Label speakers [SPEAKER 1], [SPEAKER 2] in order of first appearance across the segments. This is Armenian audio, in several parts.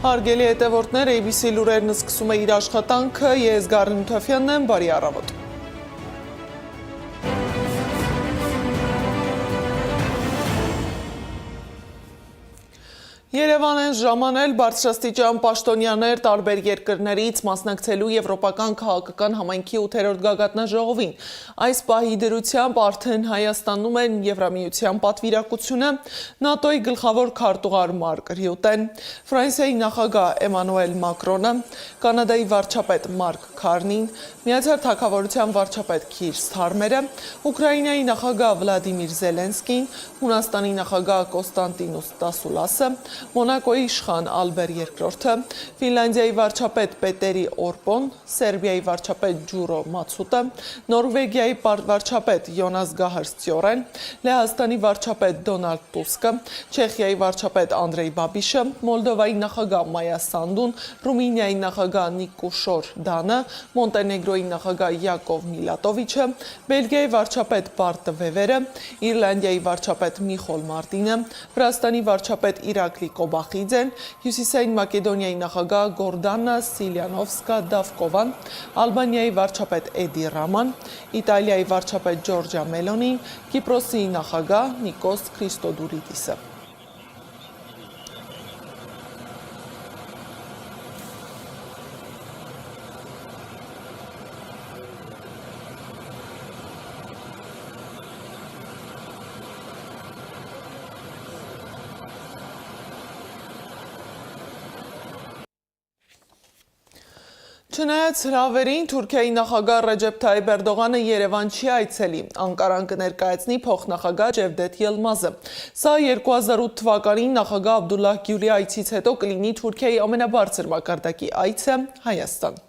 [SPEAKER 1] Հարգելի հետևորդներ, ABC լուրերն սկսում է իր աշխատանքը, ես Գառնի Մութաֆյանն եմ, բարի առավոտ։ Երևան են ժամանել բարձրաստիճան պաշտոնյաներ տարբեր երկրներից մասնակցելու եվրոպական քաղաքական համայնքի 8-րդ գագաթնաժողովին։ Այս պահի դրությամբ արդեն Հայաստանում են Եվրամիության պատվիրակությունը, ՆԱՏՕ-ի գլխավոր քարտուղար Մարկ Ռյուտեն, Ֆրանսիայի նախագահ Էմանուել Մակրոնը, Կանադայի վարչապետ Մարկ Քարնին, Միացյալ Թագավորության վարչապետ Քիր Սթարմերը, Ուկրաինայի նախագահ Վլադիմիր Զելենսկին, Հունաստանի նախագահ Կոստանտինոս Տասուլասը, Մոնակոյի իշխան Ալբեր II, Ֆինլանդիայի վարչապետ Պետերի Օրպոն, Սերբիայի վարչապետ Ջուրո Մացուտը, Նորվեգիայի վարչապետ Յոնաս Գահար Ստյորեն, Լեհաստանի վարչապետ Դոնալդ Տուսկը, Չեխիայի վարչապետ Անդրեյ Բաբիշը, Մոլդովայի նախագահ Մայա Սանդուն, Ռումինիայի նախագահ Նիկուշոր Դանը, Մոնտենեգրոյի նախագահ Յակով Միլատովիչը, Բելգիայի վարչապետ Բարտ Վևերը, Իռլանդիայի վարչապետ Միխոլ Մարտինը, Վրաստանի վարչապետ Իրակլի Կոբախիձեն, Հյուսիսային Մակեդոնիայի նախագահ Գորդանա Սիլյանովսկա Դավկովան, Ալբանիայի վարչապետ Էդի Ռաման, Իտալիայի վարչապետ Ջորջա Մելոնին, Կիպրոսի նախագահ Նիկոս Քրիստոդուլիդիսը։ Չնայած հրավերին, Թուրքիայի նախագահ Ռեջեփ Թայիփ Էրդողանը Երևան չի այցելի, Անկարան կներկայացնի փոխնախագահ Ջևդեթ Ելմազը։ Սա 2008 թվականին նախագահ Աբդուլլահ Գյուլի այցից հետո կլինի Թուրքիայի ամենաբարձր մակարդակի այցը Հայաստան։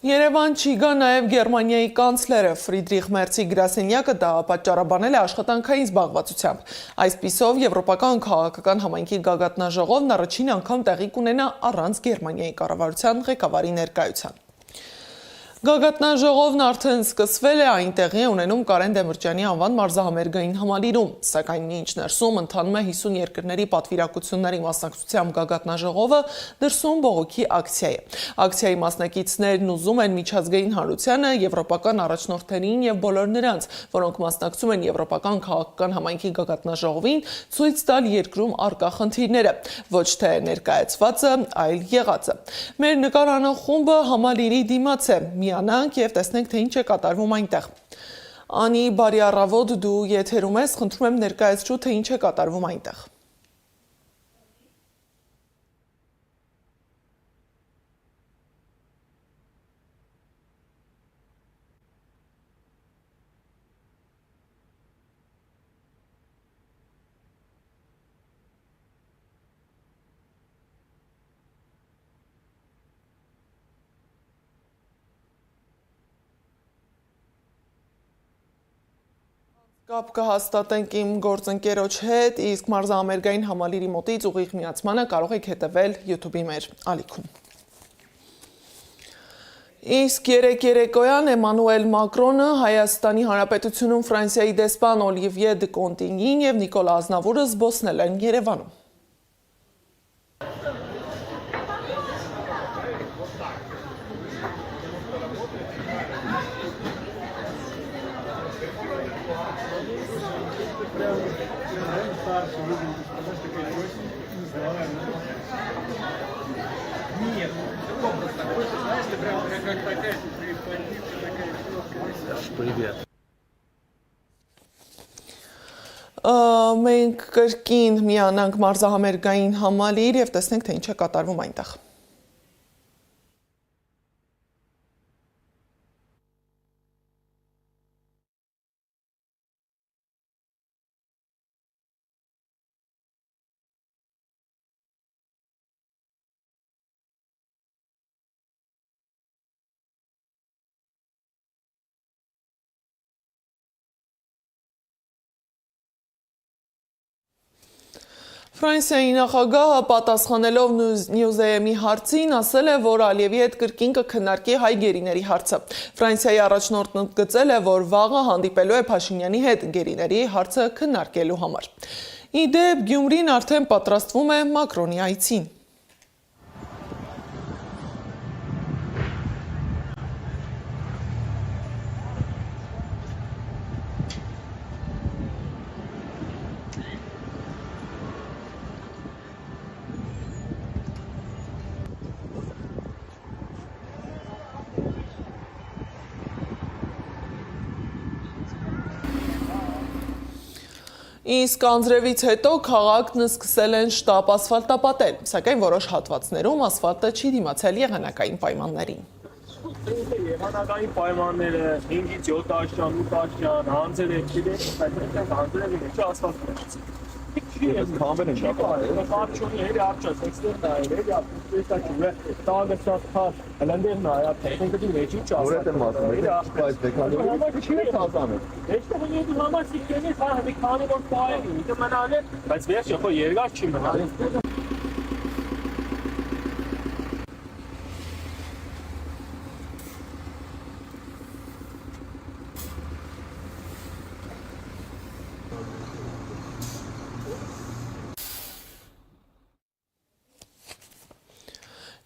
[SPEAKER 1] Երևան չի գա նաև Գերմանիայի կանցլերը Ֆրիդրիխ Մերցի գրասենյակը դա պատճառաբանել է աշխատանքային զբաղվածությամբ։ Այսպիսով Եվրոպական քաղաքական համայնքի գագաթնաժողովն առաջին անգամ տեղի կունենա առանց Գերմանիայի կառավարության ղեկավարի ներկայության։ Գագաթնաժողովն արդեն սկսվել է, այն տեղի է ունենում Կարեն Դեմիրճյանի անվան մարզահամերգային համալիրում, սակայն մինչ ներսում ընթանում է 50 երկրների պատվիրակությունների մասնակցությամբ գագաթնաժողովը, դրսում բողոքի ակցիա է։ Ակցիայի մասնակիցներն ուզում են միջազգային հանրությանը, եվրոպական առաջնորդներին եւ բոլոր նրանց, որոնք մասնակցում են Եվրոպական քաղաքական համայնքի գագաթնաժողովին, ցույց տալ երկրում առկա խնդիրները, ոչ թե ներկայացվածը, այլ եղածը։ Մեր նկարանող խումբը համալիրի դիմաց է, միանանք և տեսնենք, թե ինչ է կատարվում այնտեղ։ Անի, բարի առավոտ, դու եթերում ես, խնդրում եմ ներկայացրու, թե ինչ է կատարվում այնտեղ։ Կապ կհաստատենք իմ գործընկերոջ հետ, իսկ մարզահամերգային համալիրի մոտից ուղիղ միացմանը կարող եք հետևել YouTube-ի մեր ալիքում։ Իսկ երեկոյան Էմանուել Մակրոնը Հայաստանի Հանրապետությունում Ֆրանսիայի դեսպան Օլիվիե դը Կոնտինին և Նիկոլա Ազնավուրը զբոսնել են Երևանում։
[SPEAKER 2] Привет.
[SPEAKER 1] Մենք կրկին միանանք մարզահամերգային համալիր և տեսնենք, թե ինչ է կատարվում այնտեղ։ Ֆրանսիայի նախագահը պատասխանելով Նյուզեեմի հարցին ասել է, որ Ալիևի հետ կրկին կքննարկի հայ գերիների հարցը։ Ֆրանսիայի առաջնորդն ընդգծել է, որ վաղը հանդիպելու է Փաշինյանի հետ գերիների հարցը քննարկելու համար։ Ի դեպ, Գյումրին արդեն պատրաստվում է Մակրոնի այցին։ Իսկ անձրևից հետո քաղաքն սկսել են շտապ ասֆալտապատել, սակայն որոշ հատվածներում ասֆալտը չի դիմացել եղանակային պայմաններին։
[SPEAKER 2] Եղանակային պայմանները 5-ից 7 աշյան, 8 աշյան, անձեր է, անձրևին է, ասֆալտ կրեցի։ Kamera já parçoni her yapacağız. Eksterna her yapacağız. Ve daha mesela tar. Elenderna ya teknik bir mevcut çalışıyor.
[SPEAKER 3] Orada mı aslında? Faiz bekanı.
[SPEAKER 2] Ama bir şey kazanır. İşte bu yedi zaman sikeni sana bir kanun ortaya gidiyor. Ben hani ben biraz yapıyor yer kaçayım ben.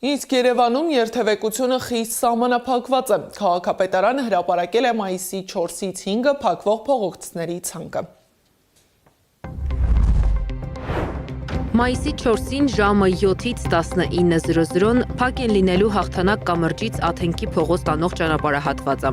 [SPEAKER 1] Իսկ Երևանում երթևեկությունը խիստ սահմանափակված է։ Քաղաքապետարանը հրապարակել է մայիսի 4-ից 5-ը փակվող փողոցների ցանկը։
[SPEAKER 4] Մայիսի 4-ին ժամը 7-ից 19:00-ն փակ են լինելու Հաղթանակ կամրջից Աթենքի փողոց տանող ճանապարհահատվածը,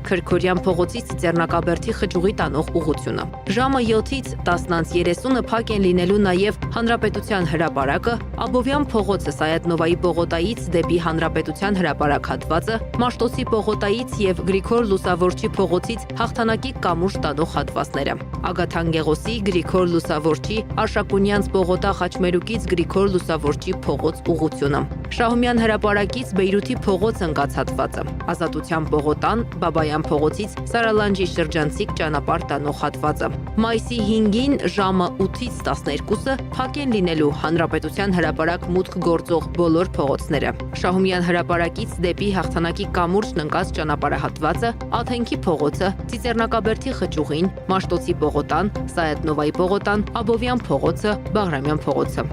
[SPEAKER 4] Քրքորյան փողոցից Ծիծեռնակաբերդի խճուղի տանող ուղղությունը։ Ժամը 7-ից 10:30-ը փակ են լինելու նաև Հանրապետության հրապարակը, Աբովյան փողոցը Սայաթ-Նովայի պողոտայից դեպի Հանրապետության հրապարակ հատվածը, Մաշտոցի պողոտայից եւ Գրիգոր Լուսավորչի փողոցից Հաղթանակի կամուրջ տանող հատվածները, Ագաթան Գեղոսի, Գրիգոր Լուսավորչի, Արշակունյանց պողոտա Խաչմերուկից Գրիգոր Լուսավորչի փողոց ուղղությունը, Շահումյան հրապարակից Բեյրութի փողոց ընկած հատվածը, Ազատության պողոտան, Բաբայան փողոցից Սարալանջի շրջանցիկ ճանապարհ տանող հատվածը։ Մայիսի 5-ին ժամը 8-ից 12-ը փակ են լինելու Հանրապետության հրապարակ մուտք գործող բոլոր փողոցները, Շահումյան հրապարակից դեպի Հաղթանակի կամուրջն ընկած ճանապարհահատվածը, Աթենքի փողոցը, Ծիծեռնակաբերդի խճուղին, Մաշտոցի պողոտան, Սայաթ-Նովայի պողոտան, Աբովյան փողոցը, Բաղրամյան փողոցը։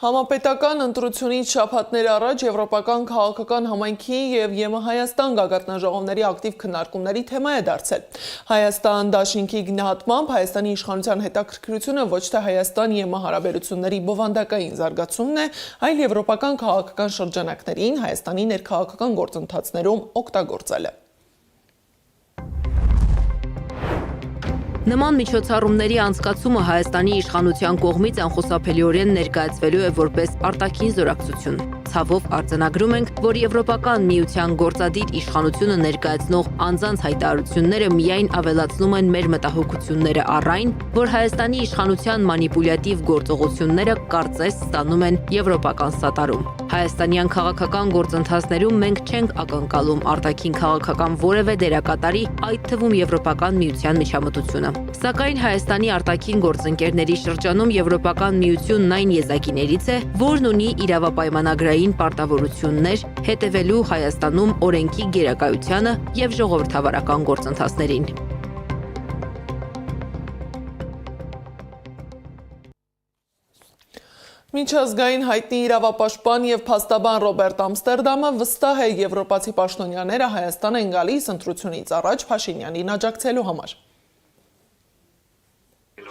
[SPEAKER 1] Համապետական ընտրությունից շաբաթներ առաջ Եվրոպական քաղաքական համայնքի եւ ԵՄ Հայաստան գագաթնաժողովների ակտիվ քննարկումների թեմա է դարձել։ Հայաստան դաշինքի գնահատմամբ Հայաստանի իշխանության հետաքրքրությունը ոչ թե Հայաստան-ԵՄ հարաբերությունների բովանդակային զարգացումն է, այլ եվրոպական քաղաքական շրջանակներին Հայաստանի ներքաղաքական գործընթացներում օգտագործելը։
[SPEAKER 4] Նման միջոցառումների անցկացումը Հայաստանի իշխանության կողմից անխուսափելիորեն ներկայացվելու է որպես արտաքին զորակցություն։ Ցավով արձանագրում ենք, որ Եվրոպական միության գործադիր իշխանությունը ներկայացնող անձանց հայտարարությունները միայն ավելացնում են մեր մտահոգությունները առ այն, որ Հայաստանի իշխանության մանիպուլյատիվ գործողությունները կարծես ստանում են եվրոպական սատարում։ Հայաստանյան քաղաքական գործընթացներում մենք չենք ակնկալում արտաքին քաղաքական որևէ դերակատարի, այդ թվում Եվրոպական միության միջամտությունը։ Սակայն Հայաստանի արտաքին գործընկերների շրջանում Եվրոպական միությունն այն եզակիներից է, որն ունի իրավապայմանագրային պարտավորություններ հետևելու Հայաստանում օրենքի գերակայությանը եւ ժողովրդավարական գործընթացներին։
[SPEAKER 1] Միջազգային հայտնի իրավապաշտպան եւ փաստաբան Ռոբերտ Ամստերդամը վստահ է եվրոպացի պաշտոնյաները Հայաստան են գալիս ընտրությունից առաջ Փաշինյանին աջակցելու համար։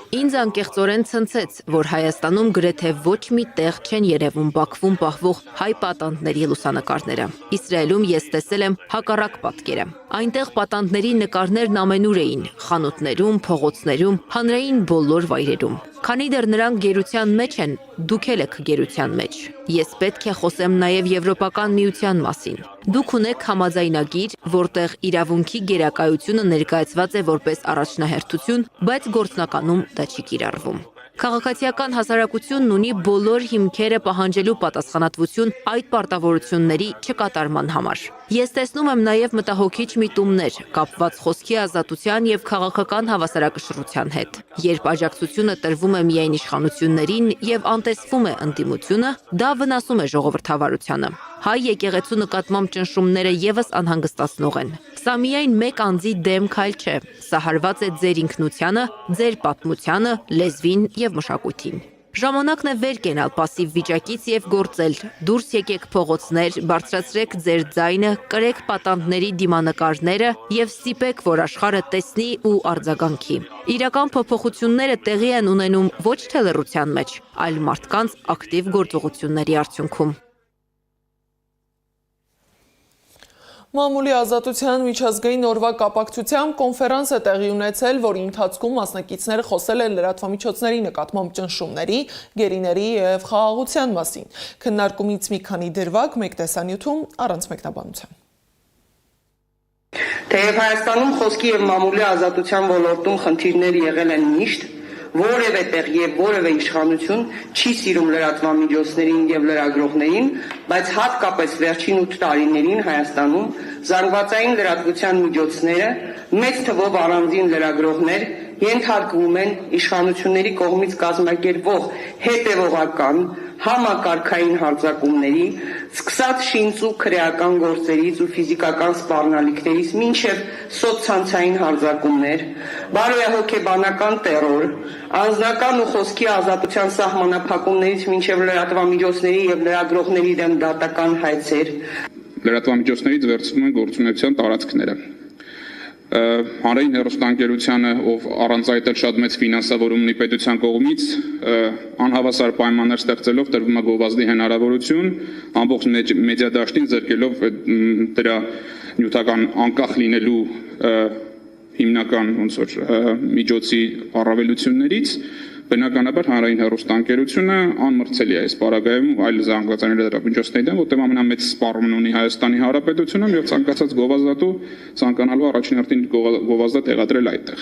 [SPEAKER 4] Ինձ անկեղծորեն ցնցեց, որ Հայաստանում գրեթե ոչ մի տեղ չեն երևում Բաքվում պահվող հայ պատանդների լուսանկարները։ Իսրայելում ես տեսել եմ հակառակ պատկերը։ Այնտեղ պատանդների նկարներն ամենուր էին՝ խանութներում, փողոցներում, հանրային բոլոր վայրերում։ Քանի դեռ նրանք գերության մեջ են, դուք էլ եք գերության մեջ։ Ես պետք է խոսեմ նաև Եվրոպական միության մասին։ Դուք ունեք համաձայնագիր, որտեղ իրավունքի գերակայությունը ներկայացված է որպես առաջնահերթություն, բայց գործնականում դա չի կիրառվում։ Քաղաքացիական հասարակությունն ունի բոլոր հիմքերը պահանջելու պատասխանատվություն այդ պարտավորությունների չկատարման համար։ Ես տեսնում եմ նաև մտահոգիչ միտումներ, կապված խոսքի ազատության եւ քաղաքական հավասարակշռության հետ։ Երբ աջակցությունը տրվում է միայն իշխանություններին եւ անտեսվում է ընդդիմությունը, դա վնասում է ժողովրդավարությանը։ Հայ եկեղեցու նկատմամբ ճնշումները եւս անհանգստացնող են։ Սա միայն մեկ անձի դեմ քայլ չէ, սա հարված է ձեր ինքնությանը, ձեր պատմությանը, լեզվին եւ մշակույթին։ Ժամանակն է վեր կենալ պասիվ վիճակից եւ գործել։ Դուրս եկեք փողոցներ, բարձրացրեք ձեր ձայնը, կրեք պատանդների դիմանկարները եւ ստիպեք, որ աշխարհը տեսնի ու արձագանքի։ Իրական փոփոխությունները տեղի են ունենում ոչ թե լռության մեջ, այլ մարդկանց ակտիվ գործողությունների արդյունքում։
[SPEAKER 1] Մամուլի ազատության միջազգային օրվա կապակցությամբ կոնֆերանս է տեղի ունեցել, որի ընթացքում մասնակիցները խոսել են լրատվամիջոցների նկատմամբ ճնշումների, գերիների և խաղաղության մասին։ Քննարկումից մի քանի դրվագ մեկ տեսանյութում առանց մեկնաբանության։
[SPEAKER 5] Թեև Հայաստանում խոսքի և մամուլի ազատության ոլորտում խնդիրներ եղել են միշտ, որևէ տեղ և որևէ իշխանություն չի սիրում լրատվամիջոցներին և լրագրողներին, բայց հատկապես վերջին 8 տարիներին Հայաստանում զանգվածային լրատվության միջոցները մեծ թվով առանձին լրագրողներ ենթարկվում են իշխանությունների կողմից կազմակերպվող հետևողական համակարգային հարձակումների, սկսած շինծ ու քրեական գործերից ու ֆիզիկական սպառնալիքներից մինչև սոցցանցային հարձակումներ, բարոյահոգեբանական տեռոր, անձնական ու խոսքի ազատության սահմանափակումներից մինչև լրատվամիջոցների և լրագրողների դեմ դատական հայցեր,
[SPEAKER 6] լրատվամիջոցներից վերցվում են գործունեության տարածքները։ Հանրային հեռուստաընկերությանը, ով առանց այդ էլ շատ մեծ ֆինանսավորում ունի պետության կողմից, անհավասար պայմաններ ստեղծելով տրվում է գովազդի հնարավորություն, ամբողջ մեդիադաշտին զրկելով դրա նյութական անկախ լինելու հիմնական միջոցի առավելություններից, բնականաբար հանրային հեռուստաընկերությունը անմրցելի է այս պարագայում այլ զանգվածային լրատվամիջոցների դեմ, որտեղ ամենամեծ սպառումն ունի Հայաստանի Հանրապետությունում եւ ցանկացած գովազդատու ցանկանալու առաջին հերթին գովազդա տեղադրել այդտեղ։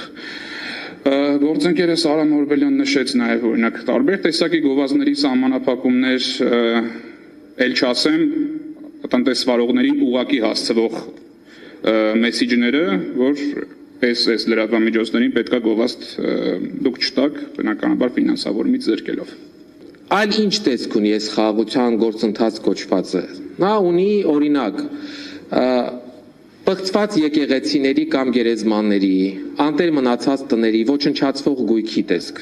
[SPEAKER 6] Գործընկերս Արամ Օրբելյանն նշեց նաեւ օրինակ տարբեր տեսակի գովազդների սահմանափակումներ, ել չասեմ տնտեսվարողներին ուղակի հասցվող մեսիջները, որ այս լրատվամիջոցներին պետքա գովազդ դուք չտաք, բնականաբար ֆինանսավորումից զրկելով։
[SPEAKER 7] Այլ ինչ տեսք ունի այս խաղաղության գործընթաց կոչվածը։ Նա ունի օրինակ պղծված եկեղեցիների կամ գերեզմանների, անտեր մնացած տների ոչնչացվող գույքի տեսք։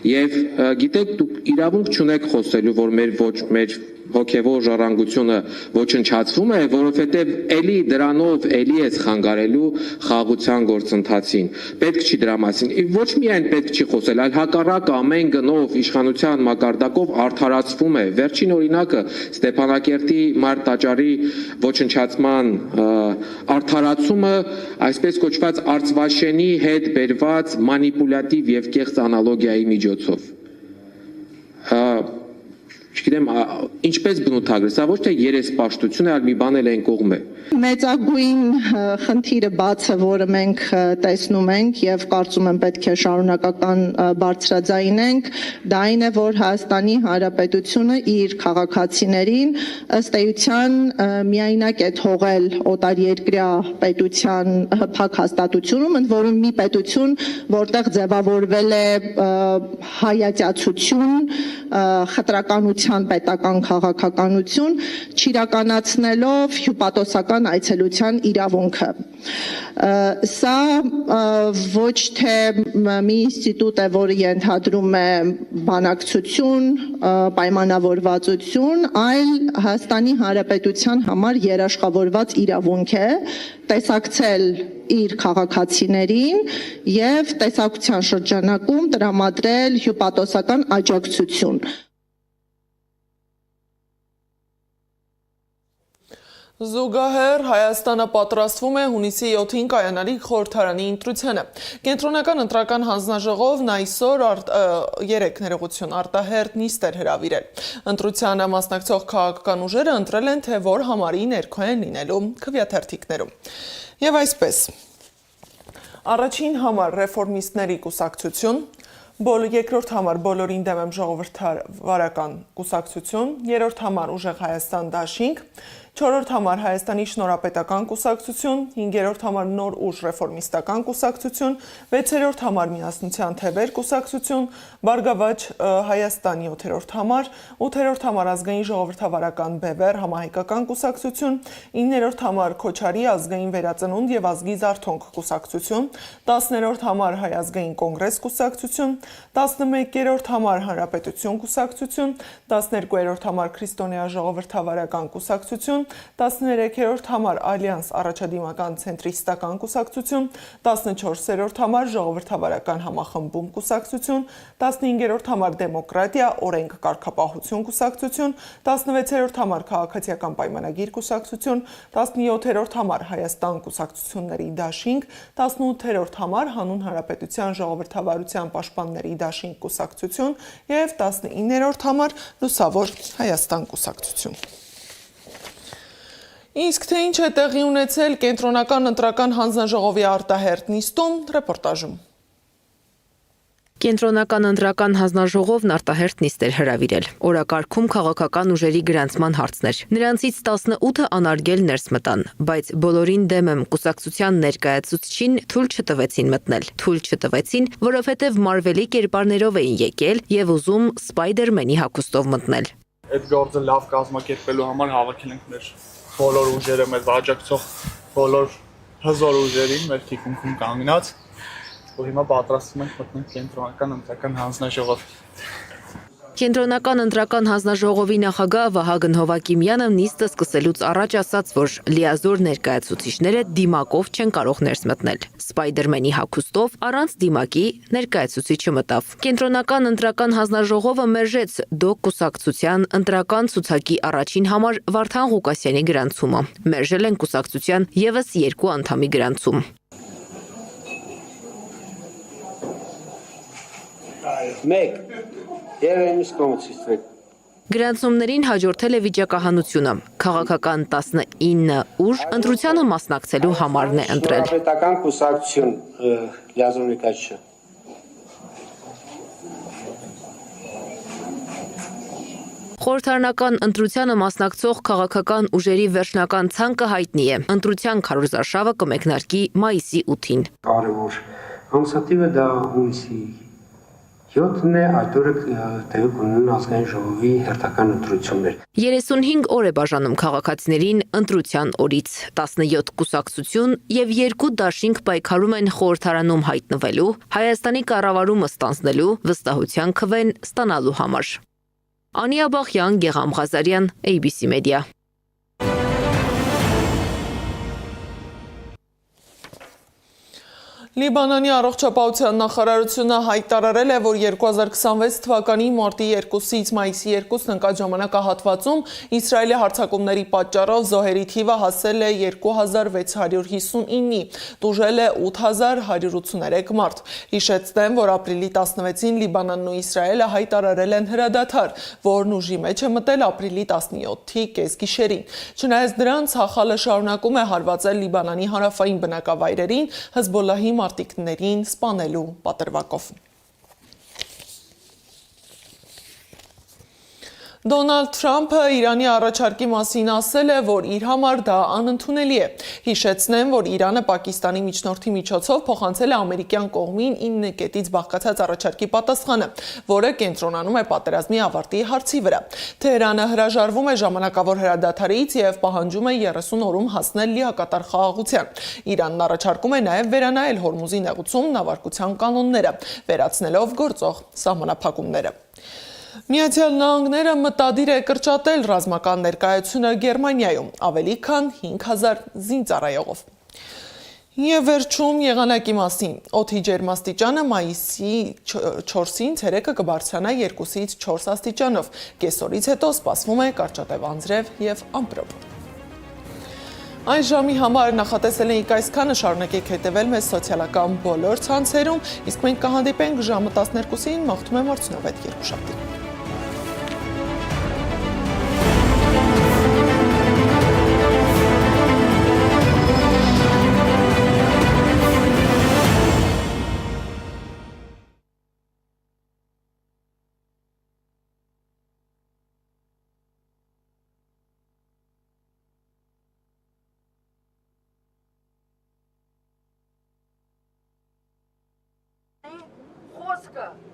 [SPEAKER 7] Եվ գիտեք, դուք իրավունք չունեք խոսելու, որ մեր հոգևոր ժառանգությունը ոչնչացվում է, որովհետև էլի դրանով էլի է խանգարելու խաղաղության գործընթացին։ Պետք չի դրա մասին։ Ոչ միայն պետք չի խոսել, այլ հակառակը ամեն գնով իշխանության մակարդակով արդարացվում է։ Վերջին օրինակը Ստեփանակերտի Մարտ տաճարի ոչնչացման արդարացումը, այսպես կոչված արծվաշենի հետ բերված մանիպուլատիվ եւ կեղծ անալոգիայի միջոցով։ Չգիտեմ, ինչպես բնութագրել, սա ոչ թե երեսպաշտություն է, այլ մի բան էլ այն կողմ է։
[SPEAKER 8] Մեծագույն խնդիրը բացը, որը մենք տեսնում ենք եւ կարծում եմ պետք է շարունակական բարձրաձայնենք, դա այն է, որ Հայաստանի Հանրապետությունը իր քաղաքացիներին ըստ էության միայնակ է թողել օտարերկրյա պետության հպակ հաստատությունում, ընդ որում մի պետություն, որտեղ ձևավորվել է հայատյացություն, խտրականության պետական քաղաքականություն, չիրականացնելով հյուպատոսական այցելության իրավունքը։ Սա ոչ թե մի ինստիտուտ է, որը ենթադրում է բանակցություն, պայմանավորվածություն, այլ Հայաստանի Հանրապետության համար երաշխավորված իրավունք է տեսակցել իր քաղաքացիներին եւ տեսակցության շրջանակում տրամադրել հյուպատոսական աջակցություն։
[SPEAKER 1] Զուգահեռ Հայաստանը պատրաստվում է հունիսի 7-ին կայանալի խորհրդարանի ընտրությանը։ Կենտրոնական ընտրական հանձնաժողովն այսօր 3 ներողություն արտահերթ նիստ էր հրավիրել։ Ընտրությանը մասնակցող քաղաքական ուժերը ընտրել են, թե որ համարի ներքո են լինելու քվեաթերթիկներում։ Եվ այսպես, առաջին համար ռեֆորմիստների կուսակցություն, երկրորդ համար բոլորին դեմ եմ ժողովրդավարական կուսակցություն, երրորդ համար ուժեղ Հայաստան դաշինք, չորրորդ համար Հայաստանի շնորհապետական կուսակցություն, հինգերորդ համար նոր ուժ ռեֆորմիստական կուսակցություն, վեցերորդ համար միասնության թևեր կուսակցություն, Բարգավաճ Հայաստան 7-րդ համար, 8-րդ համար ազգային ժողովրդավարական բևեռ համահայկական կուսակցություն, 9-րդ համար Քոչարի ազգային վերածնունդ եւ ազգի զարթոնք կուսակցություն, 10-րդ համար Հայ ազգային կոնգրես կուսակցություն, 11-րդ համար Հանրապետություն կուսակցություն, 12-րդ համար Քրիստոնյա ժողովրդավարական կուսակցություն, կուսակցություն, 13-րդ համար Ալյանս առաջադիմական ցենտրիստական կուսակցություն, 14-րդ համար Ժողովրդավարական համախմբում կուսակցություն, 15-րդ համար Դեմոկրատիա, օրենք կարգապահություն կուսակցություն, 16-րդ համար Քաղաքացիական պայմանագիր կուսակցություն, 17-րդ համար Հայաստան կուսակցությունների դաշինք, 18-րդ համար Հանուն Հանրապետության ժողովրդավարության պաշտպանների դաշինք կուսակցություն և 19-րդ համար Լուսավոր Հայաստան կուսակցություն։ Իսկ թե ինչ է տեղի ունեցել կենտրոնական ընտրական հանձնաժողովի արտահերթ նիստում, ռեպորտաժում։
[SPEAKER 4] Կենտրոնական ընտրական հանձնաժողովն արտահերթ նիստ էր հրավիրել։ Օրակարգում քաղաքական ուժերի գրանցման հարցներ։ Նրանցից 18-ը անարգել ներս մտան, բայց բոլորին դեմ եմ կուսակցության ներկայացուցչին թույլ չտվեցին մտնել։ Թույլ չտվեցին, որովհետև մարվելի կերպարներով էին եկել եւ ուզում Սպայդերմենի հագուստով մտնել։
[SPEAKER 9] Այդ գործը լավ կազմակերպելու համար հավաքել ենք մեր բոլոր ուժերը, մեզ աջակցող բոլոր հզոր ուժերին մեր թիկունքում կանգնած, ու հիմա պատրաստվում ենք մտնենք կենտրոնական ընտրական հանձնաժողով։
[SPEAKER 4] Կենտրոնական ընտրական հանձնաժողովի նախագահ Վահագն Հովակիմյանը նիստը սկսելուց առաջ ասաց, որ լիազոր ներկայացուցիչները դիմակով չեն կարող ներս մտնել։ Սպայդերմենի հագուստով առանց դիմակի ներկայացուցիչը մտավ։ Կենտրոնական ընտրական հանձնաժողովը մերժեց ԴՕԿ կուսակցության ընտրական ցուցակի առաջին համար Վարդան Ղուկասյանի գրանցումը։ Մերժել են կուսակցության ևս 2 անդամի գրանցում։ Գրանցումներին հաջորդել է վիճակահանությունը։ Քաղաքական 19 ուժ ընտրությանը մասնակցելու համարն է ընտրել։
[SPEAKER 10] Պետական կուսակցություն լիազոր ներկայացուցիչ։
[SPEAKER 4] Խորհրդարանական ընտրությանը մասնակցող քաղաքական ուժերի վերջնական ցանկը հայտնի է։ Ընտրության քարոզարշավը կմեկնարկի մայիսի 8-ին։
[SPEAKER 10] Կարևոր ամսաթիվը դա հունիսի 7-ն է, այդ օրը տեղի կունենան ազգային ժողովի հերթական ընտրություններ։
[SPEAKER 4] 35 օր է բաժանում քաղաքացիներին ընտրության օրից։ 17 կուսակցություն եւ 2 դաշինք պայքարում են խորհրդարանում հայտնվելու, Հայաստանի կառավարումը ստանձնելու, վստահության քվեն ստանալու համար։ Անիա Բախյան, Գեգամ Ղազարյան, ABC Media։
[SPEAKER 1] Լիբանանի առողջապահության նախարարությունը հայտարարել է, որ 2026 թվականի մարտի 2-ից մայիսի 2-ն ընկած ժամանակահատվածում Իսրայելի հարձակումների պատճառով զոհերի թիվը հասել է 2659-ի, տուժել է 8183 մարդ։ Հիշեցնեմ, որ ապրիլի 16-ին Լիբանանն ու Իսրայելը հայտարարել են հրադադար, որն ուժի մեջ է մտել ապրիլի 17-ի կեսգիշերին։ Չնայած դրան, Ցախալը շարունակում է հարվածել Լիբանանի հարավային բնակավայրերին Հեզբոլլահի մարտիկներին սպանելու պատրվակով։ Դոնալդ Թրամփը Իրանի առաջարկի մասին ասել է, որ իր համար դա անընդունելի է։ Հիշեցնեմ, որ Իրանը Պակիստանի միջնորդի միջոցով փոխանցել է ամերիկյան կողմին 9 կետից բաղկացած առաջարկի պատասխանը, որը կենտրոնանում է պատերազմի ավարտի հարցի վրա։ Թեհրանը հրաժարվում է ժամանակավոր հրադադարից և պահանջում է 30 օրում հասնել լիակատար խաղաղության։ Իրանն առաջարկում է նաև վերանայել Հորմուզի նեղուցում նավարկության կանոնները, վերացնելով գործող սահմանափակումները։ Միացյալ Նահանգները մտադիր է կրճատել ռազմական ներկայությունը Գերմանիայում, ավելի քան 5000 զինծառայողով։ Եվ վերջում եղանակի մասին, օդի ջերմաստիճանը մայիսի 4-ին ցերեկը կբարձրանա 2-ից 4 աստիճանով, կեսօրից հետո սպասվում է կարճատև անձրև և ամպրոպ։ Այս ժամի համար նախատեսել էինք այսքանը, շարունակեք հետևել մեզ սոցիալական բոլոր ցանցերում, իսկ մենք կհանդիպենք ժամը 12-ին, մաղթում եմ արդյունավետ երկուշաբթի։
[SPEAKER 11] Խոսքը